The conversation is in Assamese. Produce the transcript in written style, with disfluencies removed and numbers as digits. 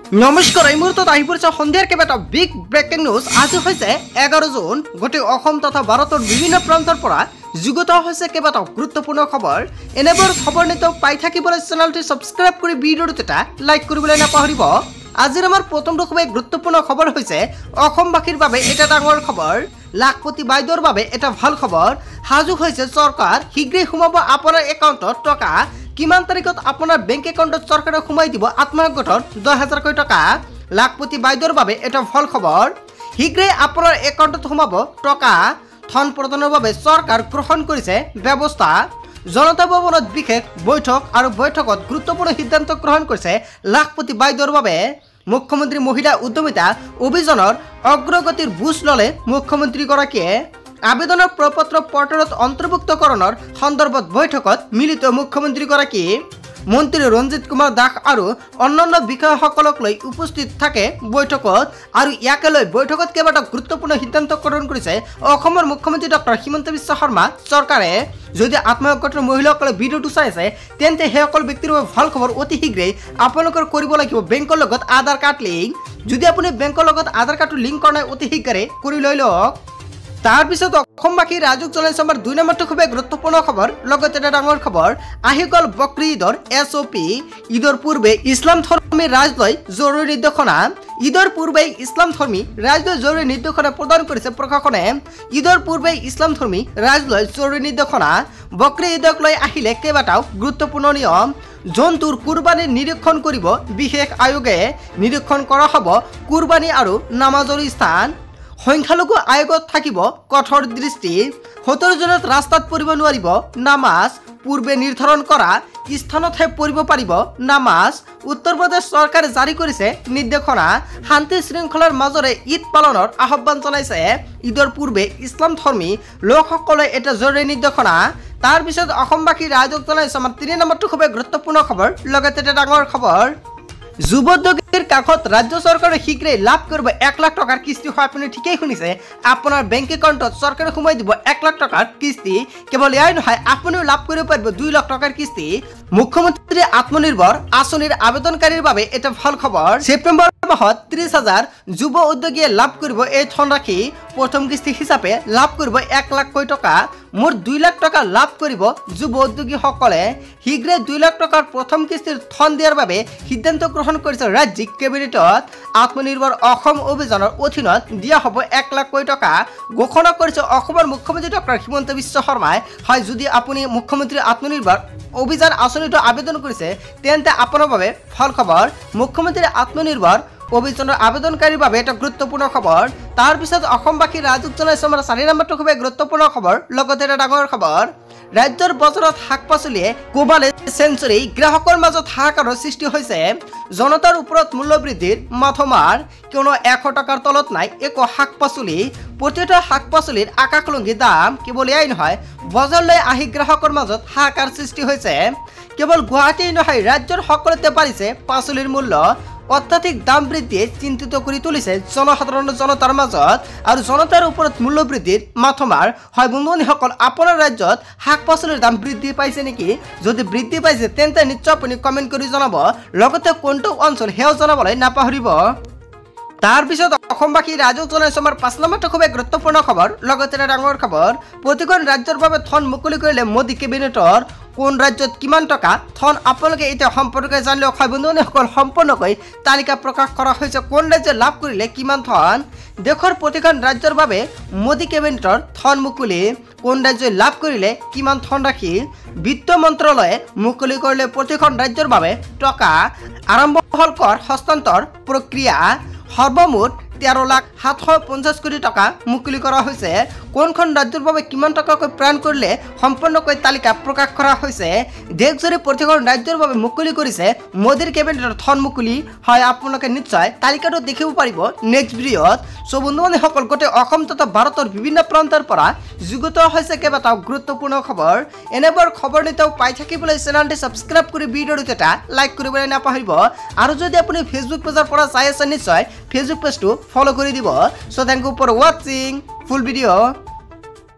নমস্কাৰ এই মুহূৰ্তত আহি পৰিছে সন্ধিয়াৰ কেইবাটা বিগ ব্ৰেকিং নিউজ। আজি হৈছে 11 জুন। গোটেই অসম তথা ভাৰতৰ বিভিন্ন প্ৰান্তৰ পৰা যুগত হৈছে কেইবাটাও গুৰুত্বপূৰ্ণ খবৰ। এনেবোৰ খবৰ নিতৌ পাই থাকিবলৈ চেনেলটি সাবস্ক্ৰাইব কৰি ভিডিঅ'টো এটা লাইক কৰিবলৈ নাপাহৰিব। আজিৰ আমাৰ প্ৰথমটো খুবেই গুৰুত্বপূৰ্ণ খবৰ হৈছে অসমবাসীৰ বাবে এটা ডাঙৰ খবৰ। লাখপতি বাইদেউৰ বাবে এটা ভাল খবৰ। সাজু হৈছে চৰকাৰ, শীঘ্ৰেই সোমাব আপোনাৰ একাউণ্টত টকা। কিমান তাৰিখত আপোনাৰ বেংক একাউণ্টত চৰকাৰে সোমাই দিব আত্মসহায়ক গোটৰ 10,000 টকা। লাখপতি বাইদেউৰ বাবে এটা ভাল খবৰ। শীঘ্ৰেই আপোনাৰ একাউণ্টত সোমাব টকা। ধন প্ৰদানৰ বাবে চৰকাৰ গ্ৰহণ কৰিছে ব্যৱস্থা। জনতা ভৱনত বিশেষ বৈঠক আৰু বৈঠকত গুৰুত্বপূৰ্ণ সিদ্ধান্ত গ্ৰহণ কৰিছে লাখপতি বাইদেউৰ বাবে। মুখ্যমন্ত্ৰী মহিলা উদ্যমিতা অভিযানৰ অগ্ৰগতিৰ বুজ ল'লে মুখ্যমন্ত্ৰীগৰাকীয়ে। আবেদনৰ প্ৰপত্ৰ পৰ্টেলত অন্তৰ্ভুক্তকৰণৰ সন্দৰ্ভত বৈঠকত মিলিত মুখ্যমন্ত্ৰীগৰাকী। মন্ত্ৰী ৰঞ্জিত কুমাৰ দাস আৰু অন্যান্য বিষয়াসকলক লৈ উপস্থিত থাকে বৈঠকত। আৰু ইয়াকে লৈ বৈঠকত কেইবাটাও গুৰুত্বপূৰ্ণ সিদ্ধান্ত গ্ৰহণ কৰিছে অসমৰ মুখ্যমন্ত্ৰী ডক্টৰ হিমন্ত বিশ্ব শৰ্মা চৰকাৰে। যদি আত্মসহায়ক গোটৰ মহিলাসকলে ভিডিঅ'টো চাই আছে তেন্তে সেইসকল ব্যক্তিৰ বাবে ভাল খবৰ। অতি শীঘ্ৰেই আপোনালোকৰ কৰিব লাগিব বেংকৰ লগত আধাৰ কাৰ্ড লিংক। যদি আপুনি বেংকৰ লগত আধাৰ কাৰ্ডটো লিংক কৰা নাই অতি শীঘ্ৰে কৰি লৈ লওক। তাৰপিছত অসমবাসী ৰাজুক জনাইছে আমাৰ 2 নম্বৰটো খুবেই গুৰুত্বপূৰ্ণ খবৰ। লগতে এটা ডাঙৰ খবৰ আহি গ'ল বকৰি ঈদৰ SOP। ঈদৰ পূৰ্বে ইছলাম ধৰ্মী ৰাজলৈ জৰুৰী নিৰ্দেশনা। ঈদৰ পূৰ্বে ইছলাম ধৰ্মী ৰাজলৈ জৰুৰী নিৰ্দেশনা প্ৰদান কৰিছে প্ৰশাসনে। ঈদৰ পূৰ্বে ইছলাম ধৰ্মী ৰাজলৈ জৰুৰী নিৰ্দেশনা। বকৰি ঈদক লৈ আহিলে কেইবাটাও গুৰুত্বপূৰ্ণ নিয়ম। জন্তুৰ কুৰবানী নিৰীক্ষণ কৰিব বিশেষ আয়োগে। নিৰীক্ষণ কৰা হ'ব কুৰবানী আৰু নামাজৰ স্থান। সংখ্যালঘু আয়োগত থাকিব কঠোৰ দৃষ্টি। 70 জনত ৰাস্তাত পঢ়িব নোৱাৰিব নামাজ। পূৰ্বে নিৰ্ধাৰণ কৰা স্থানতহে পঢ়িব পাৰিব নামাজ। উত্তৰ প্ৰদেশ চৰকাৰে জাৰি কৰিছে নিৰ্দেশনা। শান্তি শৃংখলাৰ মাজৰে ঈদ পালনৰ আহ্বান জনাইছে। ঈদৰ পূৰ্বে ইছলাম ধৰ্মী লোকসকলে এটা জৰুৰী নিৰ্দেশনা। তাৰপিছত অসমবাসী ৰাইজক জনাইছে আমাৰ 3 নম্বৰটো খুবেই গুৰুত্বপূৰ্ণ খবৰ। লগতে এটা ডাঙৰ খবৰ যুৱ উদ্যোগীৰ কাষত ৰাজ্য চৰকাৰে শীঘ্ৰেই লাভ কৰিব 1 লাখ টকাৰ কিস্তি। হয়, আপুনি ঠিকেই শুনিছে। আপোনাৰ বেংক একাউণ্টত চৰকাৰে সোমাই দিব 1 লাখ টকাৰ কিস্তি। কেৱল ইয়াই নহয়, আপুনিও লাভ কৰিব পাৰিব 2 লাখ টকাৰ কিস্তি। মুখ্যমন্ত্ৰী আত্মনিৰ্ভৰ আঁচনিৰ আবেদনকাৰীৰ বাবে এটা ভাল খবৰ। ছেপ্টেম্বৰ মাহত 30,000 যুৱ উদ্যোগীয়ে লাভ কৰিব এই ধনৰাশি। প্ৰথম কিস্তি হিচাপে লাভ কৰিব 1 লাখ টকা। মুঠ 2 লাখ টকা লাভ কৰিব যুৱ উদ্যোগীসকলে। শীঘ্ৰেই 2 লাখ টকাৰ প্ৰথম কিস্তিৰ ধন দিয়াৰ বাবে সিদ্ধান্ত গ্ৰহণ কৰিছে ৰাজ্যিক কেবিনেটত। আত্মনিৰ্ভৰ অসম অভিযানৰ অধীনত দিয়া হ'ব 1 লাখ টকা ঘোষণা কৰিছে অসমৰ মুখ্যমন্ত্ৰী ডক্টৰ হিমন্ত বিশ্ব শৰ্মাই। হয়, যদি আপুনি মুখ্যমন্ত্ৰী আত্মনিৰ্ভৰ অভিযান আঁচনিটো আবেদন কৰিছে তেন্তে আপোনাৰ বাবে ভাল খবৰ। মুখ্যমন্ত্ৰী আত্মনিৰ্ভৰ অভিযানৰ আবেদনকাৰীৰ বাবে এটা গুৰুত্বপূৰ্ণ খবৰ। তাৰপিছত অসমবাসী ৰাজুক জনাইছে আমাৰ 4 নম্বৰটো খুবেই গুৰুত্বপূৰ্ণ খবৰ। লগতে এটা ডাঙৰ খবৰ ৰাজ্যৰ বজাৰত শাক পাচলিয়ে কোবালে চেঞ্চুৰী। গ্ৰাহকৰ মাজত হাহাকাৰৰ সৃষ্টি হৈছে। জনতাৰ ওপৰত মূল্য বৃদ্ধিৰ মাথমাৰ। কিয়নো 100 টকাৰ তলত নাই একো শাক পাচলি। প্ৰতিটো শাক পাচলিৰ আকাশলংঘী দাম। কেৱল এয়াই নহয়, বজাৰলৈ আহি গ্ৰাহকৰ মাজত হাহাকাৰ সৃষ্টি হৈছে। কেৱল গুৱাহাটীয়ে নহয়, ৰাজ্যৰ সকলোতে বাঢ়িছে পাচলিৰ মূল্য। অত্যাধিক দাম বৃদ্ধিয়ে চিন্তিত কৰি তুলিছে জনসাধাৰণ জনতাৰ মাজত। আৰু জনতাৰ ওপৰত মূল্য বৃদ্ধিৰ মাথমাৰ। হয় বন্ধুসকল, আপোনাৰ ৰাজ্যত শাক পাচলিৰ দাম বৃদ্ধি পাইছে নেকি? যদি বৃদ্ধি পাইছে তেন্তে নিশ্চয় আপুনি কমেণ্ট কৰি জনাব। লগতে কোনটো অঞ্চল সেয়াও জনাবলৈ নাপাহৰিব। তাৰপিছত অসমবাসী ৰাইজক জনাইছে আমাৰ 5 নম্বৰটো খুবেই গুৰুত্বপূৰ্ণ খবৰ। লগতে এটা ডাঙৰ খবৰ প্ৰতিখন ৰাজ্যৰ বাবে ধন মুকলি কৰিলে মোদী কেবিনেটৰ। কোন ৰাজ্যত কিমান টকা ধন আপোনালোকে এতিয়া সম্পৰ্কে জানিলেও হয় বন্ধুসকল, সম্পূৰ্ণকৈ তালিকা প্ৰকাশ কৰা হৈছে কোন ৰাজ্যে লাভ কৰিলে কিমান ধন। দেশৰ প্ৰতিখন ৰাজ্যৰ বাবে মোদী কেবিনেটৰ ধন মুকলি। কোন ৰাজ্যই লাভ কৰিলে কিমান ধনৰাশি। বিত্ত মন্ত্ৰালয়ে মুকলি কৰিলে প্ৰতিখন ৰাজ্যৰ বাবে টকা। আৰম্ভ হ'ল কৰ হস্তান্তৰ প্ৰক্ৰিয়া। সৰ্বমুঠ 13,750 কোটি টকা মুকলি কৰা হৈছে। কোনখন ৰাজ্যৰ বাবে কিমান টকাকৈ প্ৰাণ কৰিলে সম্পূৰ্ণকৈ তালিকা প্ৰকাশ কৰা হৈছে। দেশজুৰি প্ৰতিখন ৰাজ্যৰ বাবে মুকলি কৰিছে মোদীৰ কেবিনেটৰ ধন মুকলি। হয়, আপোনালোকে নিশ্চয় তালিকাটো দেখিব পাৰিব নেক্সট ভিডিঅ'ত। চ' বন্ধুসকল, গোটেই অসম তথা ভাৰতৰ বিভিন্ন প্ৰান্তৰ পৰা যুগত হৈছে কেইবাটাও গুৰুত্বপূৰ্ণ খবৰ। এনেবোৰ খবৰ নিতৌ পাই থাকিবলৈ চেনেলটি ছাবস্ক্ৰাইব কৰি ভিডিঅ'টো এটা লাইক কৰিবলৈ নাপাহৰিব। আৰু যদি আপুনি ফেচবুক পেজৰ পৰা চাই আছে নিশ্চয় ফেচবুক পেজটো ফলো কৰি দিব। চ' থেংক ইউ ফৰ ৱাচিং ফুল ভিডিঅ'।